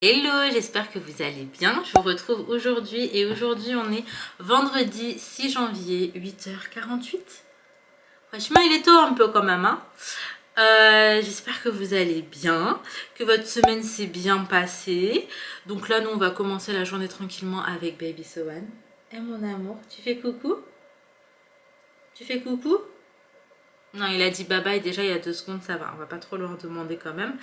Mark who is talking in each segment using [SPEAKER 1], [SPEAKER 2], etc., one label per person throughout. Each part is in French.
[SPEAKER 1] Hello, j'espère que vous allez bien. Je vous retrouve aujourd'hui et aujourd'hui on est vendredi 6 janvier, 8h48. Franchement il est tôt un peu quand même, hein. J'espère que vous allez bien, que votre semaine s'est bien passée. Donc là nous on va commencer la journée tranquillement avec Baby Sohan. Eh mon amour, tu fais coucou? Tu fais coucou? Non, il a dit bye bye déjà il y a 2 secondes, ça va, on va pas trop leur demander quand même.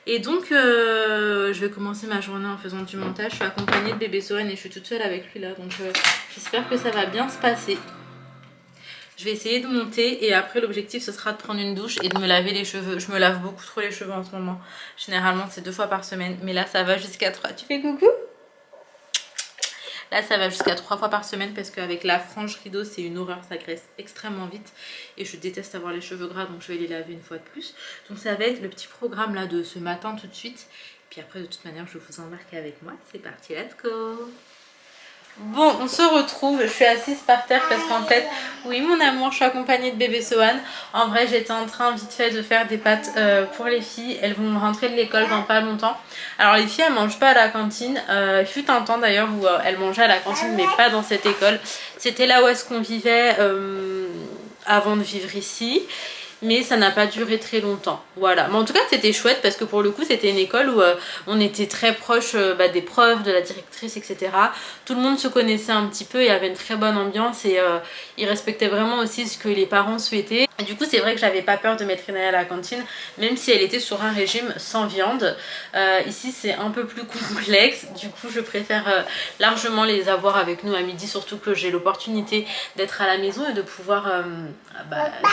[SPEAKER 1] Et donc, je vais commencer ma journée en faisant du montage. Je suis accompagnée de bébé Sohan et je suis toute seule avec lui là, donc j'espère que ça va bien se passer. Je vais essayer de monter et après l'objectif ce sera de prendre une douche et de me laver les cheveux. Je me lave beaucoup trop les cheveux en ce moment. Généralement c'est 2 fois par semaine, mais là ça va jusqu'à 3. Tu fais coucou? Là ça va jusqu'à 3 fois par semaine parce qu'avec la frange rideau c'est une horreur, ça graisse extrêmement vite et je déteste avoir les cheveux gras, donc je vais les laver une fois de plus. Donc ça va être le petit programme là de ce matin tout de suite. Puis après de toute manière je vous embarque avec moi, c'est parti, let's go. Bon, on se retrouve, je suis assise par terre parce qu'en fait, oui mon amour, je suis accompagnée de bébé Sohan. En vrai j'étais en train vite fait de faire des pâtes pour les filles, elles vont rentrer de l'école dans pas longtemps. Alors les filles elles mangent pas à la cantine, il fut un temps d'ailleurs où elles mangeaient à la cantine mais pas dans cette école. C'était là où est-ce qu'on vivait avant de vivre ici. Mais ça n'a pas duré très longtemps, voilà. Mais en tout cas c'était chouette parce que pour le coup c'était une école où on était très proche des profs, de la directrice, etc. Tout le monde se connaissait un petit peu, il y avait une très bonne ambiance et ils respectaient vraiment aussi ce que les parents souhaitaient. Et du coup c'est vrai que j'avais pas peur de mettre Inaya à la cantine, même si elle était sur un régime sans viande. Ici c'est un peu plus complexe, du coup je préfère largement les avoir avec nous à midi, surtout que j'ai l'opportunité d'être à la maison et de pouvoir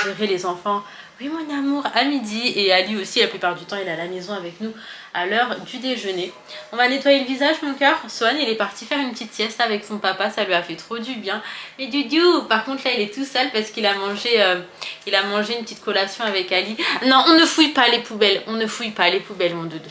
[SPEAKER 1] gérer les enfants. Oui mon amour, à midi, et Ali aussi la plupart du temps il est à la maison avec nous à l'heure du déjeuner. On va nettoyer le visage mon cœur. Sohan il est parti faire une petite sieste avec son papa, ça lui a fait trop du bien. Mais Dudu, par contre là il est tout sale parce qu'il a mangé une petite collation avec Ali. Non, on ne fouille pas les poubelles, on ne fouille pas les poubelles mon doudou.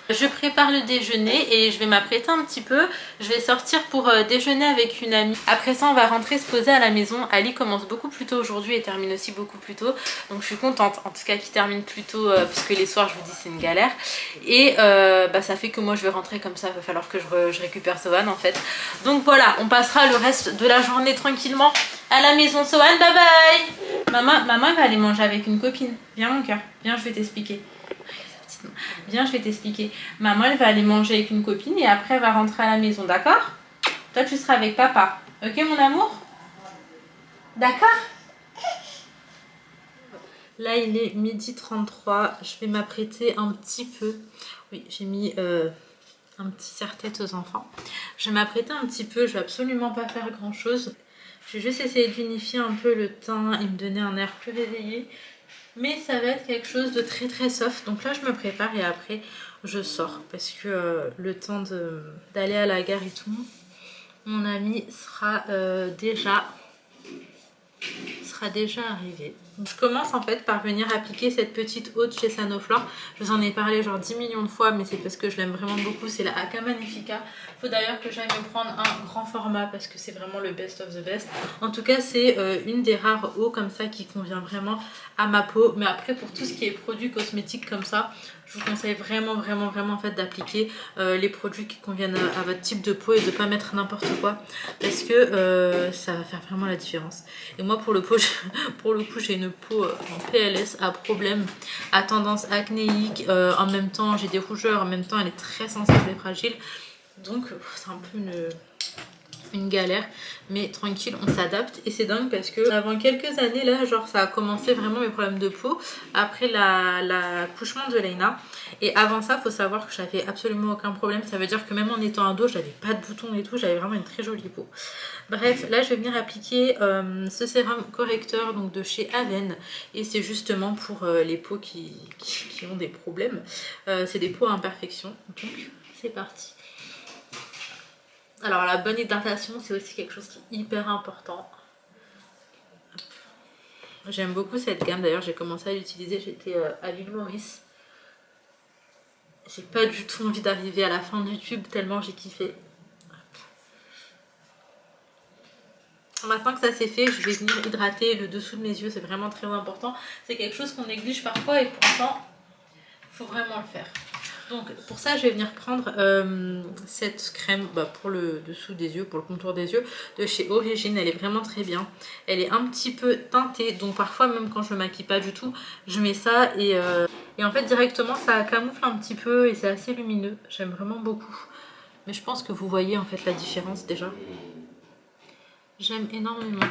[SPEAKER 1] Je prépare le déjeuner et je vais m'apprêter un petit peu. Je vais sortir pour déjeuner avec une amie. Après ça on va rentrer se poser à la maison. Ali commence beaucoup plus tôt aujourd'hui et termine aussi beaucoup plus tôt. Donc je suis contente en tout cas qu'il termine plus tôt puisque les soirs je vous dis c'est une galère. Et ça fait que moi je vais rentrer comme ça. Il va falloir que je récupère Sohan en fait. Donc voilà, on passera le reste de la journée tranquillement à la maison. Sohan, bye bye. Maman va aller manger avec une copine. Viens mon cœur, viens je vais t'expliquer. Viens, je vais t'expliquer. Maman, elle va aller manger avec une copine et après, elle va rentrer à la maison, d'accord? Toi, tu seras avec papa. Ok, mon amour? D'accord? Là, il est 12h33. Je vais m'apprêter un petit peu. Oui, j'ai mis un petit serre-tête aux enfants. Je vais m'apprêter un petit peu. Je vais absolument pas faire grand-chose. Je vais juste essayer d'unifier un peu le teint et me donner un air plus réveillé. Mais ça va être quelque chose de très très soft. Donc là je me prépare et après je sors. Parce que le temps d'aller à la gare et tout, mon ami sera déjà arrivé. Donc, je commence en fait par venir appliquer cette petite eau de chez Sanoflore. Je vous en ai parlé genre 10 millions de fois mais c'est parce que je l'aime vraiment beaucoup. C'est la Aka Magnifica. Il faut d'ailleurs que j'aille me prendre un grand format parce que c'est vraiment le best of the best. En tout cas c'est une des rares eaux comme ça qui convient vraiment à ma peau. Mais après pour tout ce qui est produits cosmétiques comme ça, je vous conseille vraiment en fait d'appliquer les produits qui conviennent à votre type de peau et de ne pas mettre n'importe quoi parce que ça va faire vraiment la différence. Et moi pour le coup j'ai une peau en PLS à problème, à tendance acnéique, en même temps j'ai des rougeurs, en même temps elle est très sensible et fragile. Donc c'est un peu une galère, mais tranquille, on s'adapte. Et c'est dingue parce que avant quelques années là, genre ça a commencé vraiment mes problèmes de peau après l'accouchement de Leïna. Et avant ça, faut savoir que j'avais absolument aucun problème. Ça veut dire que même en étant ado, j'avais pas de boutons et tout, j'avais vraiment une très jolie peau. Bref, là je vais venir appliquer ce sérum correcteur donc de chez Aven. Et c'est justement pour les peaux qui ont des problèmes. C'est des peaux à imperfection. Donc c'est parti. Alors la bonne hydratation c'est aussi quelque chose qui est hyper important. J'aime beaucoup cette gamme, d'ailleurs j'ai commencé à l'utiliser, j'étais à l'île Maurice. J'ai pas du tout envie d'arriver à la fin du tube tellement j'ai kiffé. Maintenant que ça c'est fait, je vais venir hydrater le dessous de mes yeux, c'est vraiment très important. C'est quelque chose qu'on néglige parfois et pourtant il faut vraiment le faire. Donc pour ça je vais venir prendre cette crème pour le dessous des yeux, pour le contour des yeux de chez Origine. Elle est vraiment très bien. Elle est un petit peu teintée, donc parfois même quand je me maquille pas du tout, je mets ça et en fait directement ça camoufle un petit peu et c'est assez lumineux. J'aime vraiment beaucoup. Mais je pense que vous voyez en fait la différence déjà. J'aime énormément.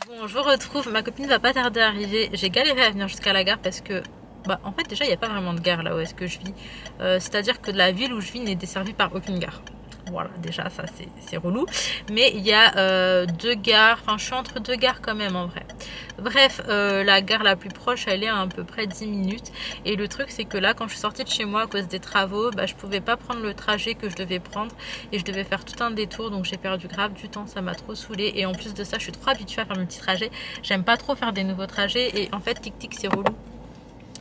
[SPEAKER 1] Bon, je vous retrouve, ma copine va pas tarder à arriver. J'ai galéré à venir jusqu'à la gare parce que, en fait, déjà, il n'y a pas vraiment de gare là où est-ce que je vis. C'est-à-dire que la ville où je vis n'est desservie par aucune gare. Voilà, déjà, ça, c'est relou. Mais il y a deux gares, enfin, je suis entre deux gares quand même, en vrai. Bref, la gare la plus proche, elle est à peu près 10 minutes. Et le truc, c'est que là, quand je suis sortie de chez moi à cause des travaux, je pouvais pas prendre le trajet que je devais prendre. Et je devais faire tout un détour, donc j'ai perdu grave du temps, ça m'a trop saoulée. Et en plus de ça, je suis trop habituée à faire mes petits trajets. J'aime pas trop faire des nouveaux trajets. Et en fait, tic-tic, c'est relou.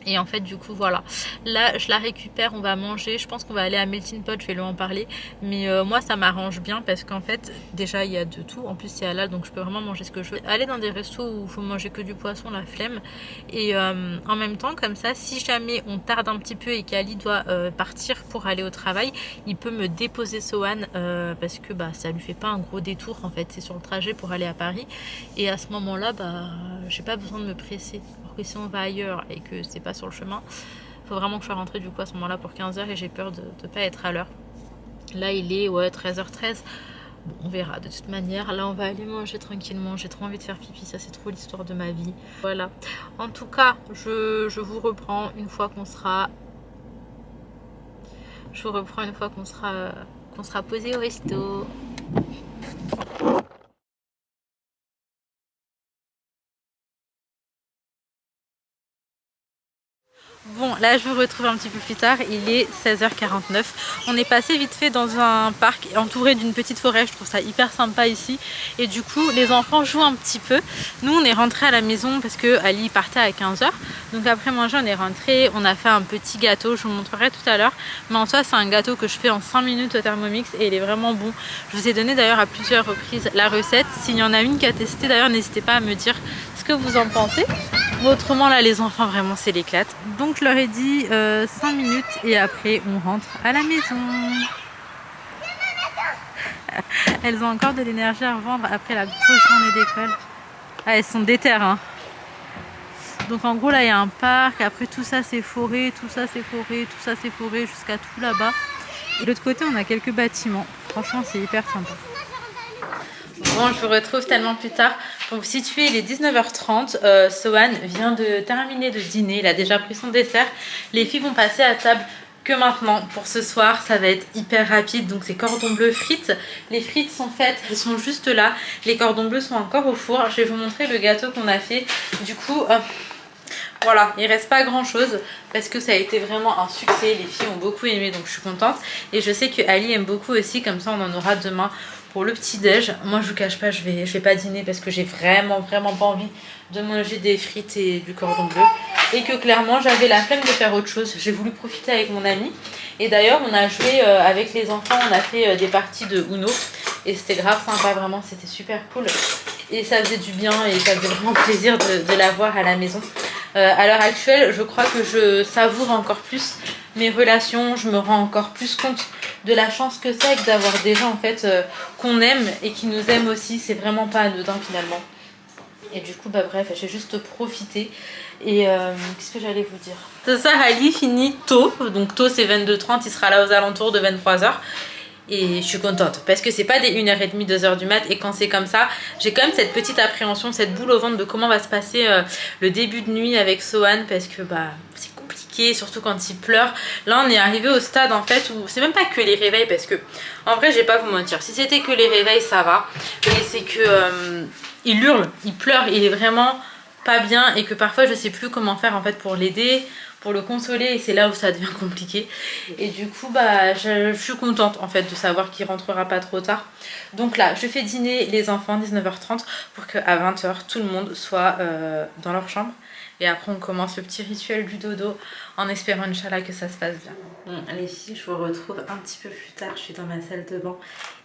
[SPEAKER 1] Et en fait du coup voilà, là je la récupère, on va manger, je pense qu'on va aller à Melting Pot, je vais lui en parler. Mais moi ça m'arrange bien parce qu'en fait déjà il y a de tout, en plus c'est halal donc je peux vraiment manger ce que je veux. Aller dans des restos où il faut manger que du poisson, la flemme. Et en même temps comme ça, si jamais on tarde un petit peu et qu'Ali doit partir pour aller au travail, il peut me déposer Sohan parce que ça lui fait pas un gros détour en fait, c'est sur le trajet pour aller à Paris. Et à ce moment là j'ai pas besoin de me presser. Que si on va ailleurs et que c'est pas sur le chemin, faut vraiment que je sois rentrée du coup à ce moment là pour 15h et j'ai peur de pas être à l'heure. Là il est 13h13, bon, on verra de toute manière. Là on va aller manger tranquillement, j'ai trop envie de faire pipi, ça c'est trop l'histoire de ma vie. Voilà, en tout cas je vous reprends une fois qu'on sera qu'on sera posé au resto. Bon, là je vous retrouve un petit peu plus tard, il est 16h49. On est passé vite fait dans un parc entouré d'une petite forêt, je trouve ça hyper sympa ici. Et du coup, les enfants jouent un petit peu. Nous, on est rentrés à la maison parce que Ali partait à 15h. Donc après manger, on est rentré, on a fait un petit gâteau, je vous montrerai tout à l'heure. Mais en soi, c'est un gâteau que je fais en 5 minutes au Thermomix et il est vraiment bon. Je vous ai donné d'ailleurs à plusieurs reprises la recette. S'il y en a une qui a testé, d'ailleurs, n'hésitez pas à me dire ce que vous en pensez. Autrement là les enfants vraiment c'est l'éclate. Donc je leur ai dit 5 minutes et après on rentre à la maison. Elles ont encore de l'énergie à revendre après la grosse journée d'école. Ah, elles sont déter hein. Donc en gros là il y a un parc, après tout ça c'est forêt, tout ça c'est forêt, tout ça c'est forêt jusqu'à tout là-bas. Et de l'autre côté on a quelques bâtiments. Franchement c'est hyper sympa. Bon, je vous retrouve tellement plus tard. Pour vous situer, il est 19h30. Sohan vient de terminer de dîner. Il a déjà pris son dessert. Les filles vont passer à table que maintenant. Pour ce soir, ça va être hyper rapide. Donc, c'est cordon bleu frites. Les frites sont faites. Elles sont juste là. Les cordons bleus sont encore au four. Je vais vous montrer le gâteau qu'on a fait. Du coup, voilà, il reste pas grand chose parce que ça a été vraiment un succès. Les filles ont beaucoup aimé, donc je suis contente. Et je sais que Ali aime beaucoup aussi. Comme ça, on en aura demain. Pour le petit déj, moi je vous cache pas, je vais pas dîner parce que j'ai vraiment pas envie de manger des frites et du cordon bleu et que clairement j'avais la flemme de faire autre chose. J'ai voulu profiter avec mon ami et d'ailleurs on a joué avec les enfants, on a fait des parties de Uno et c'était grave sympa, vraiment c'était super cool et ça faisait du bien et ça faisait vraiment plaisir de l'avoir à la maison. À l'heure actuelle, je crois que je savoure encore plus mes relations, je me rends encore plus compte de la chance que c'est d'avoir des gens en fait qu'on aime et qui nous aiment aussi. C'est vraiment pas anodin finalement. Et du coup bref, j'ai juste profité. Et qu'est-ce que j'allais vous dire? Ce soir Ali finit tôt, donc tôt c'est 22h30, il sera là aux alentours de 23h. Et je suis contente parce que c'est pas des 1h30, 2h du mat. Et quand c'est comme ça, j'ai quand même cette petite appréhension, cette boule au ventre de comment va se passer le début de nuit avec Sohan. Parce que c'est compliqué, surtout quand il pleure. Là on est arrivé au stade en fait où c'est même pas que les réveils, parce que en vrai je vais pas vous mentir, si c'était que les réveils ça va, mais c'est que il hurle, il pleure, il est vraiment pas bien, et que parfois je sais plus comment faire en fait pour l'aider, pour le consoler, et c'est là où ça devient compliqué. Et du coup bah je suis contente en fait de savoir qu'il rentrera pas trop tard. Donc là je fais dîner les enfants 19h30 pour qu'à 20h tout le monde soit dans leur chambre, et après on commence le petit rituel du dodo en espérant Inch'Allah que ça se passe bien. Bon, les filles, je vous retrouve un petit peu plus tard, je suis dans ma salle de bain,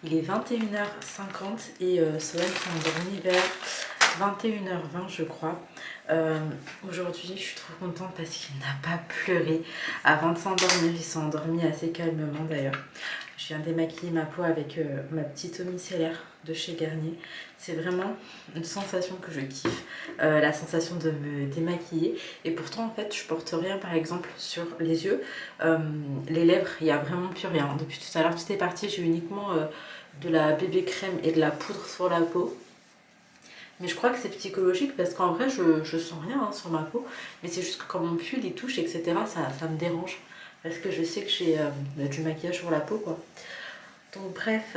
[SPEAKER 1] il est 21h50 et Sohan s'est endormi vers 21h20 je crois. Aujourd'hui je suis trop contente parce qu'il n'a pas pleuré avant de s'endormir, il s'est endormi assez calmement d'ailleurs. Je viens démaquiller ma peau avec ma petite eau micellaire de chez Garnier. C'est vraiment une sensation que je kiffe, la sensation de me démaquiller. Et pourtant en fait je porte rien par exemple sur les yeux, les lèvres, il n'y a vraiment plus rien. Depuis tout à l'heure tout est parti, j'ai uniquement de la bébé crème et de la poudre sur la peau. Mais je crois que c'est psychologique parce qu'en vrai je sens rien hein, sur ma peau, mais c'est juste que quand mon pull y touche etc ça me dérange parce que je sais que j'ai du maquillage sur la peau quoi. Donc bref,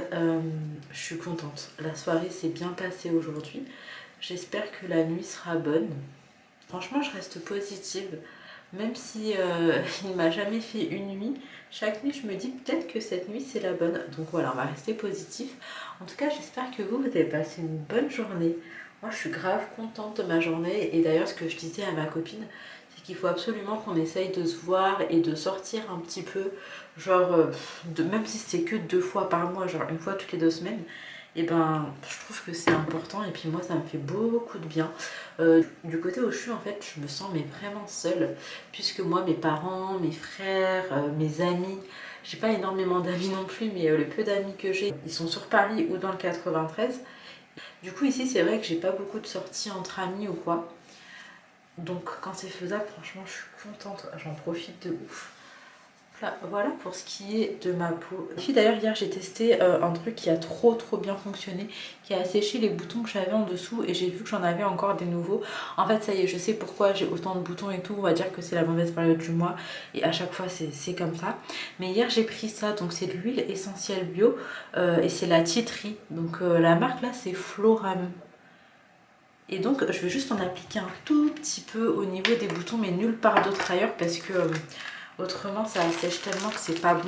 [SPEAKER 1] je suis contente, la soirée s'est bien passée aujourd'hui, j'espère que la nuit sera bonne. Franchement je reste positive, même si il m'a jamais fait une nuit, chaque nuit je me dis peut-être que cette nuit c'est la bonne, donc voilà on va rester positif. En tout cas j'espère que vous avez passé une bonne journée. Moi je suis grave contente de ma journée, et d'ailleurs ce que je disais à ma copine c'est qu'il faut absolument qu'on essaye de se voir et de sortir un petit peu, genre même si c'est que 2 fois par mois, genre une fois toutes les 2 semaines, et ben je trouve que c'est important, et puis moi ça me fait beaucoup de bien. Du côté où je suis en fait je me sens mais vraiment seule, puisque moi mes parents, mes frères, mes amis, j'ai pas énormément d'amis non plus, mais le peu d'amis que j'ai ils sont sur Paris ou dans le 93. Du coup ici c'est vrai que j'ai pas beaucoup de sorties entre amis ou quoi, donc quand c'est faisable franchement je suis contente, j'en profite de ouf. Voilà pour ce qui est de ma peau. D'ailleurs hier j'ai testé un truc qui a trop bien fonctionné, qui a asséché les boutons que j'avais en dessous, et j'ai vu que j'en avais encore des nouveaux. En fait ça y est, je sais pourquoi j'ai autant de boutons et tout, on va dire que c'est la mauvaise période du mois et à chaque fois c'est comme ça. Mais hier j'ai pris ça, donc c'est de l'huile essentielle bio et c'est la Tea Tree, donc la marque là c'est Floram. Et donc je vais juste en appliquer un tout petit peu au niveau des boutons, mais nulle part d'autre ailleurs parce que autrement ça assèche tellement que c'est pas bon.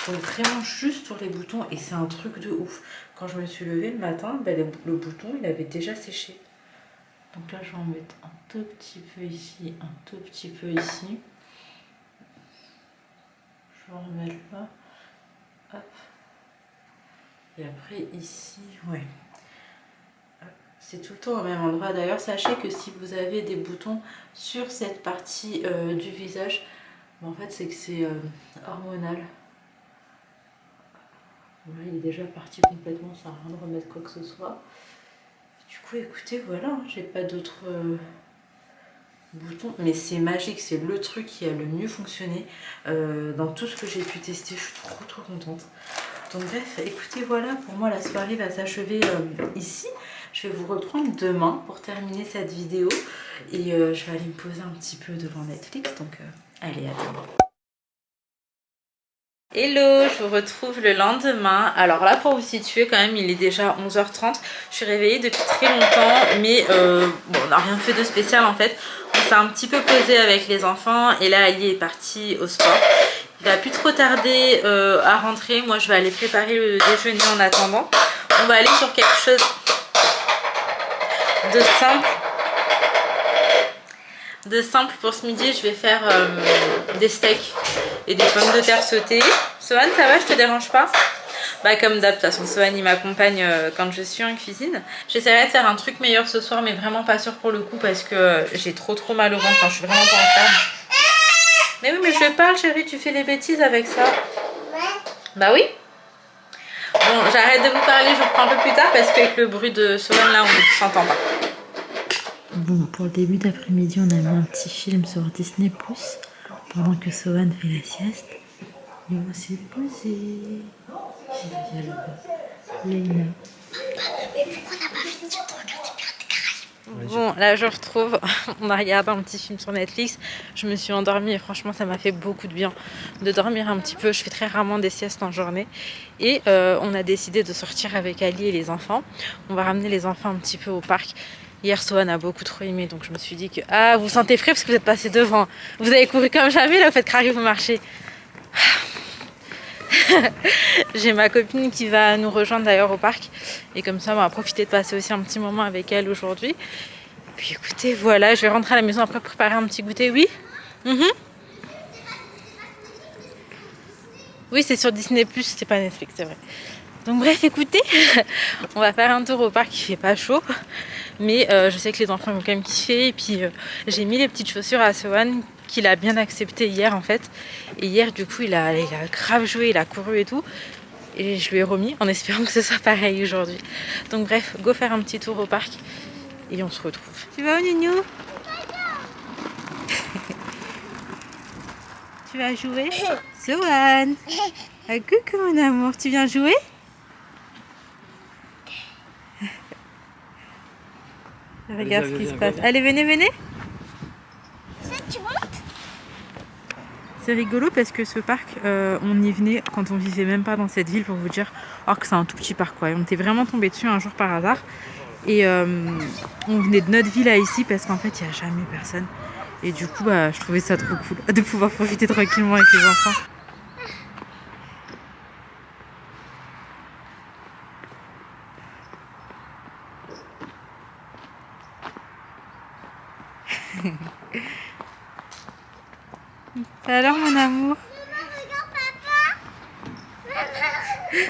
[SPEAKER 1] Donc vraiment juste sur les boutons, et c'est un truc de ouf. Quand je me suis levée le matin, ben, le bouton il avait déjà séché. Donc là je vais en mettre un tout petit peu ici, un tout petit peu ici. Je vais en remettre là. Hop. Et après ici, ouais. C'est tout le temps au même endroit. D'ailleurs sachez que si vous avez des boutons sur cette partie du visage, en fait c'est que c'est hormonal. Là, il est déjà parti complètement, ça n'a rien de remettre quoi que ce soit. Du coup écoutez voilà, j'ai pas d'autres boutons, mais c'est magique, c'est le truc qui a le mieux fonctionné dans tout ce que j'ai pu tester. Je suis trop contente. Donc bref, écoutez voilà, pour moi la soirée va s'achever ici. Je vais vous reprendre demain pour terminer cette vidéo, et je vais aller me poser un petit peu devant Netflix, donc allez, à demain. Hello, je vous retrouve le lendemain. Alors là, pour vous situer quand même, il est déjà 11h30. Je suis réveillée depuis très longtemps, mais bon, on n'a rien fait de spécial en fait. On s'est un petit peu posé avec les enfants, et là Ali est parti au sport. Il va plus trop tarder à rentrer. Moi je vais aller préparer le déjeuner en attendant. On va aller sur quelque chose de simple pour ce midi. Je vais faire des steaks et des pommes de terre sautées. Sohan, ça va, je te dérange pas? Bah comme d'hab, de toute façon Sohan il m'accompagne quand je suis en cuisine. J'essaierai de faire un truc meilleur ce soir, mais vraiment pas sûr pour le coup parce que j'ai trop mal au ventre, enfin, je suis vraiment pas en forme. Mais oui, mais je parle chérie, tu fais des bêtises avec ça. Bah oui. Bon, j'arrête de vous parler, je reprends un peu plus tard parce qu'avec le bruit de Sohan là, on ne s'entend pas. Bon, pour le début d'après-midi, on a mis un petit film sur Disney+, pendant que Sohan fait la sieste. Et on s'est posé. Il y a Léna. Mais pourquoi on n'a pas fini de regarder Pirates des Caraïbes? Bon, là je retrouve, on a regardé un petit film sur Netflix, je me suis endormie et franchement ça m'a fait beaucoup de bien de dormir un petit peu. Je fais très rarement des siestes en journée et on a décidé de sortir avec Ali et les enfants. On va ramener les enfants un petit peu au parc. Hier Sohan a beaucoup trop aimé, donc je me suis dit que... Ah, vous sentez frais parce que vous êtes passé devant. Vous avez couru comme jamais là, vous faites carré, vous marchez. J'ai ma copine qui va nous rejoindre d'ailleurs au parc et comme ça on va profiter de passer aussi un petit moment avec elle aujourd'hui. Puis écoutez, voilà, je vais rentrer à la maison après préparer un petit goûter, oui. Oui, c'est sur Disney+, c'est pas Netflix, c'est vrai. Donc bref, écoutez, on va faire un tour au parc, il fait pas chaud, mais je sais que les enfants vont quand même kiffer. Et puis j'ai mis les petites chaussures à Sohan qu'il a bien accepté hier en fait. Et hier du coup il a grave joué, il a couru et tout. Et je lui ai remis en espérant que ce soit pareil aujourd'hui. Donc bref, go faire un petit tour au parc et on se retrouve. Tu vas où Nounou? Tu vas jouer? Sohan, ah, coucou mon amour, tu viens jouer? Regarde ce qui se passe. Allez, venez, venez. C'est rigolo parce que ce parc, on y venait quand on vivait même pas dans cette ville pour vous dire. Alors que c'est un tout petit parc quoi. Et on était vraiment tombé dessus un jour par hasard. Et on venait de notre ville à ici parce qu'en fait il n'y a jamais personne. Et du coup bah, je trouvais ça trop cool de pouvoir profiter tranquillement avec les enfants. Alors mon amour.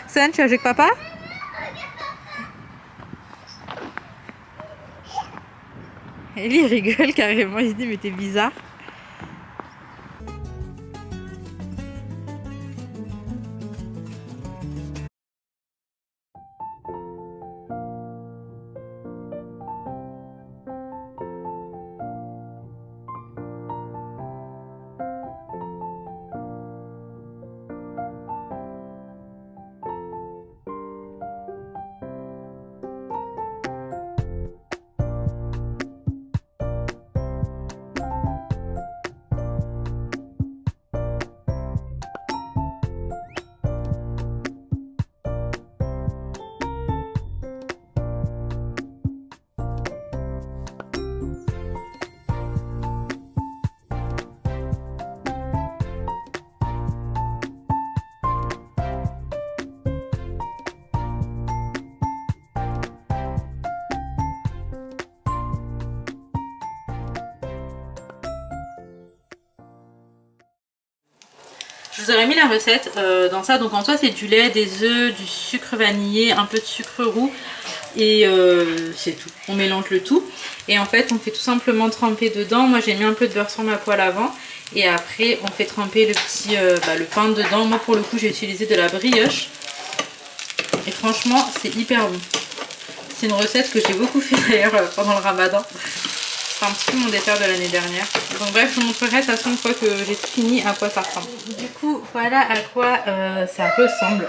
[SPEAKER 1] Sohan, tu vas jouer avec papa? Et lui il rigole carrément, il se dit mais t'es bizarre. Je vous aurais mis la recette dans ça. Donc en soi c'est du lait, des œufs, du sucre vanillé, un peu de sucre roux et c'est tout. On mélange le tout et en fait on fait tout simplement tremper dedans. Moi j'ai mis un peu de beurre sur ma poêle avant et après on fait tremper le petit le pain dedans. Moi pour le coup j'ai utilisé de la brioche et franchement c'est hyper bon. C'est une recette que j'ai beaucoup fait d'ailleurs pendant le ramadan. C'est un petit peu mon dessert de l'année dernière. Donc bref, je vous montrerai de toute façon une fois que j'ai tout fini à quoi ça ressemble. Du coup, voilà à quoi ça ressemble.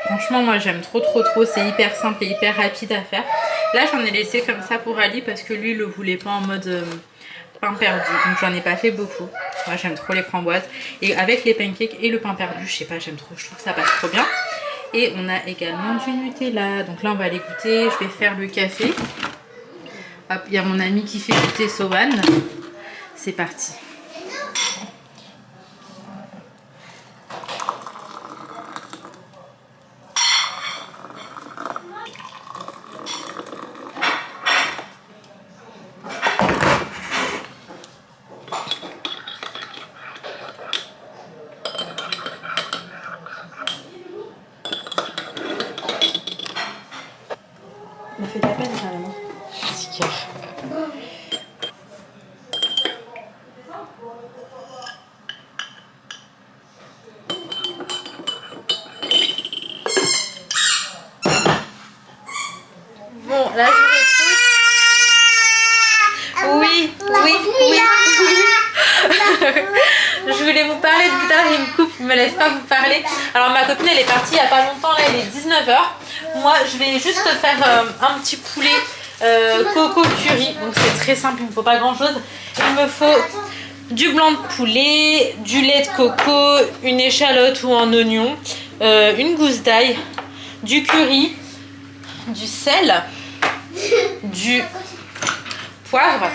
[SPEAKER 1] Franchement, moi j'aime trop. C'est hyper simple et hyper rapide à faire. Là, j'en ai laissé comme ça pour Ali parce que lui, il le voulait pas en mode pain perdu. Donc j'en ai pas fait beaucoup. Moi, j'aime trop les framboises. Et avec les pancakes et le pain perdu, je sais pas, j'aime trop. Je trouve que ça passe trop bien. Et on a également du Nutella. Donc là, on va aller goûter. Je vais faire le café. Hop, il y a mon ami qui fait goûter Sohan. C'est parti. On fait de la peine carrément. Bon, là je vous retrouve. Oui. Je voulais vous parler de plus tard, il me coupe, il me laisse pas vous parler. Alors ma copine elle est partie il y a pas longtemps, là il est 19 h. Moi je vais juste faire un petit poulet coco curry, donc c'est très simple, il ne me faut pas grand chose. Il me faut du blanc de poulet, du lait de coco, une échalote ou un oignon, une gousse d'ail, du curry, du sel, du poivre,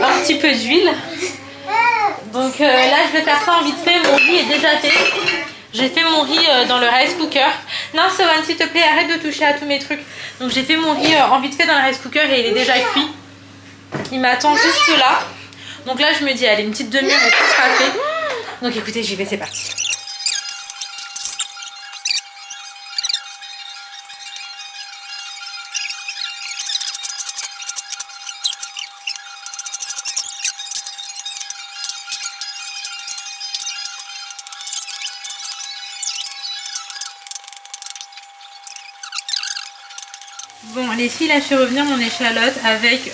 [SPEAKER 1] un petit peu d'huile. Donc là je vais faire ça en vite fait, mon riz est déjà fait. J'ai fait mon riz dans le rice cooker. Non Sohan, s'il te plaît, arrête de toucher à tous mes trucs. Donc j'ai fait mon riz en vite fait dans le rice cooker et il est déjà cuit. Il m'attend juste là. Donc là je me dis allez, une petite demi-heure et tout sera fait. Donc écoutez, j'y vais, c'est parti. Bon les filles, là je suis revenue à mon échalote avec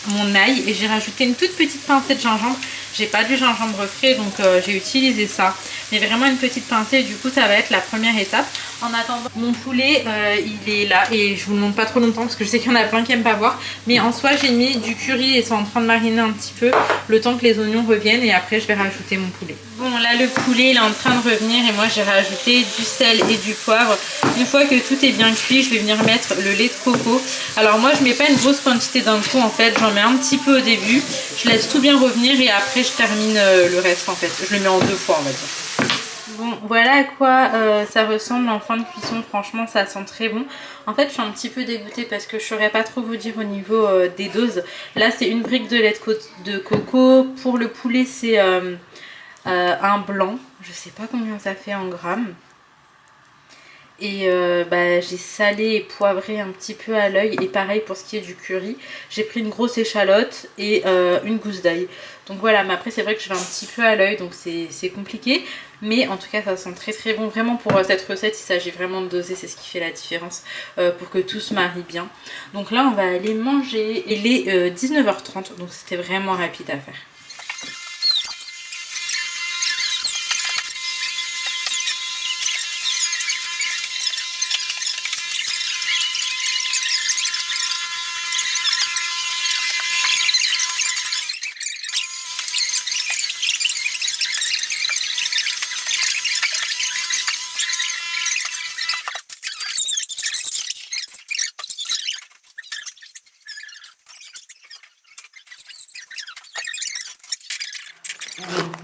[SPEAKER 1] mon ail et j'ai rajouté une toute petite pincée de gingembre. J'ai pas du gingembre frais donc j'ai utilisé ça. Mais vraiment une petite pincée, du coup ça va être la première étape. En attendant, mon poulet il est là et je vous le montre pas trop longtemps parce que je sais qu'il y en a plein qui aiment pas voir. Mais en soi j'ai mis du curry et c'est en train de mariner un petit peu le temps que les oignons reviennent et après je vais rajouter mon poulet. Bon là le poulet il est en train de revenir et moi j'ai rajouté du sel et du poivre. Une fois que tout est bien cuit, je vais venir mettre le lait de coco. Alors moi je mets pas une grosse quantité d'un coup en fait, j'en mets un petit peu au début. Je laisse tout bien revenir et après je termine le reste en fait. Je le mets en 2 fois on va dire. Bon voilà à quoi ça ressemble en fin de cuisson, franchement ça sent très bon. En fait je suis un petit peu dégoûtée parce que je saurais pas trop vous dire au niveau des doses. Là c'est une brique de lait de coco, pour le poulet c'est un blanc, je sais pas combien ça fait en grammes. Et j'ai salé et poivré un petit peu à l'œil. Et pareil pour ce qui est du curry, j'ai pris une grosse échalote et une gousse d'ail. Donc voilà, mais après c'est vrai que je vais un petit peu à l'œil, donc c'est compliqué. Mais en tout cas ça sent très très bon. Vraiment pour cette recette il s'agit vraiment de doser, c'est ce qui fait la différence pour que tout se marie bien. Donc là on va aller manger. Il est 19h30, donc c'était vraiment rapide à faire.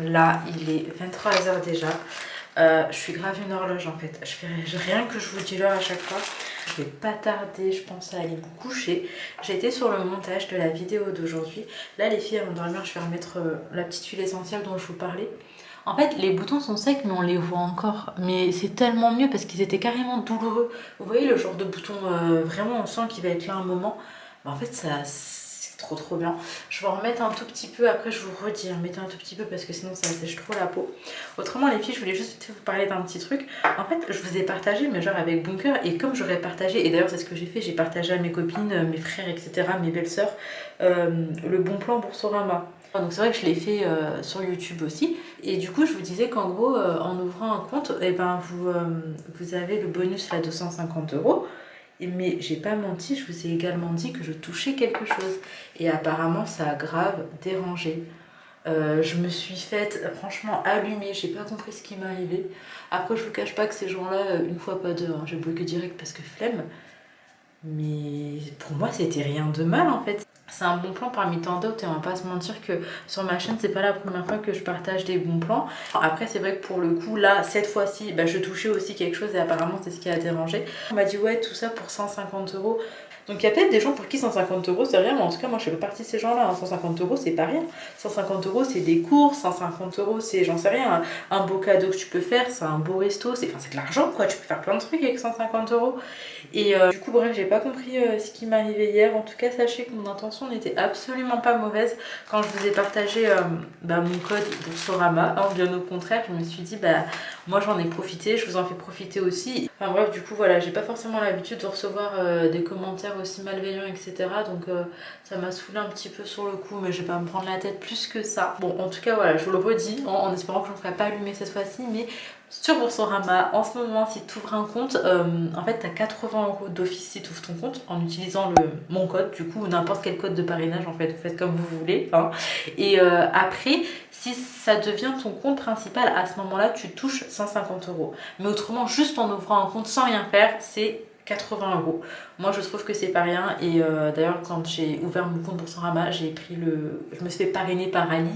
[SPEAKER 1] Là il est 23h déjà. Je suis grave une horloge en fait. Rien que je vous dis l'heure à chaque fois. Je vais pas tarder, je pense, à aller me coucher. J'ai été sur le montage de la vidéo d'aujourd'hui. Là les filles avant de dormir, je vais remettre la petite huile essentielle dont je vous parlais. En fait les boutons sont secs mais on les voit encore. Mais c'est tellement mieux parce qu'ils étaient carrément douloureux. Vous voyez le genre de bouton vraiment on sent qu'il va être là un moment. Mais en fait ça... trop bien. Je vais en remettre un tout petit peu, après je vous redis, mettez un tout petit peu parce que sinon ça sèche trop la peau. Autrement les filles, je voulais juste vous parler d'un petit truc. En fait je vous ai partagé, mais genre avec bon cœur, et comme j'aurais partagé, et d'ailleurs c'est ce que j'ai fait, j'ai partagé à mes copines, mes frères, etc., mes belles-sœurs, le bon plan Boursorama. Donc c'est vrai que je l'ai fait sur YouTube aussi. Et du coup je vous disais qu'en gros en ouvrant un compte, et ben, vous avez le bonus là de 150 €. Mais j'ai pas menti, je vous ai également dit que je touchais quelque chose. Et apparemment ça a grave dérangé. Je me suis faite franchement allumer, j'ai pas compris ce qui m'arrivait. Après je vous cache pas que ces jours-là, une fois pas deux, hein, j'ai bloqué direct parce que flemme. Mais pour moi c'était rien de mal en fait. C'est un bon plan parmi tant d'autres et on va pas se mentir que sur ma chaîne c'est pas la première fois que je partage des bons plans. Après c'est vrai que pour le coup là cette fois-ci je touchais aussi quelque chose et apparemment c'est ce qui a dérangé. On m'a dit ouais tout ça pour 150 €. Donc il y a peut-être des gens pour qui 150 € c'est rien, mais en tout cas moi je fais pas partie de ces gens là. 150 € c'est pas rien. 150 € c'est des courses, 150 € c'est j'en sais rien, un beau cadeau que tu peux faire, c'est un beau resto, c'est de l'argent quoi, tu peux faire plein de trucs avec 150 €. Et du coup bref j'ai pas compris ce qui m'arrivait hier. En tout cas sachez que mon intention n'était absolument pas mauvaise quand je vous ai partagé mon code Boursorama. Bien au contraire, je me suis dit moi j'en ai profité, je vous en fais profiter aussi. Enfin bref, du coup voilà, j'ai pas forcément l'habitude de recevoir des commentaires aussi malveillants, etc. Donc ça m'a saoulé un petit peu sur le coup, mais je vais pas me prendre la tête plus que ça. Bon, en tout cas voilà, je vous le redis en espérant que je ne ferai pas allumer cette fois-ci, mais Sur Boursorama, en ce moment, si tu ouvres un compte, en fait, tu as 80 € d'office si tu ouvres ton compte en utilisant mon code, du coup, ou n'importe quel code de parrainage, en fait, vous faites comme vous voulez. Hein. Et après, si ça devient ton compte principal, à ce moment-là, tu touches 150 €. Mais autrement, juste en ouvrant un compte sans rien faire, c'est 80 €. Moi je trouve que c'est pas rien et d'ailleurs quand j'ai ouvert mon compte Boursorama, je me suis fait parrainer par Ali.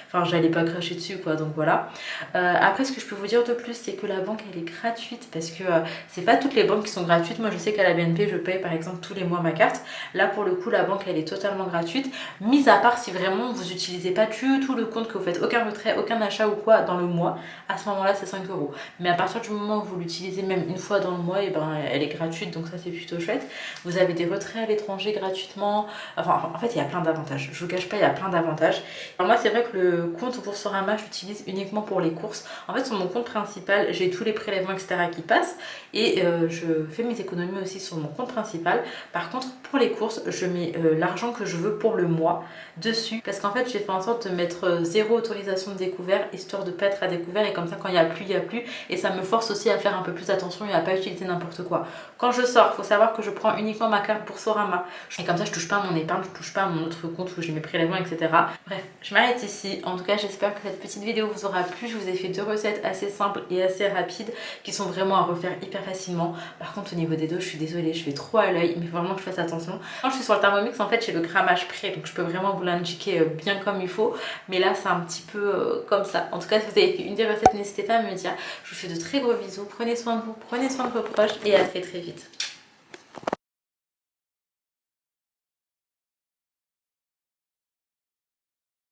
[SPEAKER 1] Enfin j'allais pas cracher dessus quoi, donc voilà. Après ce que je peux vous dire de plus, c'est que la banque elle est gratuite parce que c'est pas toutes les banques qui sont gratuites. Moi je sais qu'à la BNP je paye par exemple tous les mois ma carte. Là pour le coup la banque elle est totalement gratuite, mis à part si vraiment vous utilisez pas du tout le compte, que vous faites aucun retrait, aucun achat ou quoi dans le mois, à ce moment là c'est 5 €. Mais à partir du moment où vous l'utilisez même une fois dans le mois, et ben elle est gratuite, donc ça c'est plutôt chouette. Vous avez des retraits à l'étranger gratuitement. Enfin, en fait, il y a plein d'avantages. Je vous cache pas, il y a plein d'avantages. Alors moi, c'est vrai que le compte Boursorama, je l'utilise uniquement pour les courses. En fait, sur mon compte principal, j'ai tous les prélèvements, etc. qui passent. Et je fais mes économies aussi sur mon compte principal. Par contre, pour les courses, je mets l'argent que je veux pour le mois dessus. Parce qu'en fait, j'ai fait en sorte de mettre 0 autorisation de découvert, histoire de pas être à découvert. Et comme ça, quand il n'y a plus, il n'y a plus. Et ça me force aussi à faire un peu plus attention et à pas utiliser n'importe quoi. Quand je sors, il faut savoir que je prends uniquement ma carte Boursorama. Et comme ça, je touche pas à mon épargne, je touche pas à mon autre compte où j'ai mes prélèvements, etc. Bref, je m'arrête ici. En tout cas, j'espère que cette petite vidéo vous aura plu. Je vous ai fait 2 recettes assez simples et assez rapides qui sont vraiment à refaire hyper facilement. Par contre, au niveau des dos, je suis désolée, je vais trop à l'œil, mais il faut vraiment que je fasse attention. Quand je suis sur le Thermomix, en fait, j'ai le grammage prêt, donc je peux vraiment vous l'indiquer bien comme il faut. Mais là, c'est un petit peu comme ça. En tout cas, si vous avez fait une des recettes, n'hésitez pas à me dire. Je vous fais de très gros bisous. Prenez soin de vous, prenez soin de vos proches et à très très vite.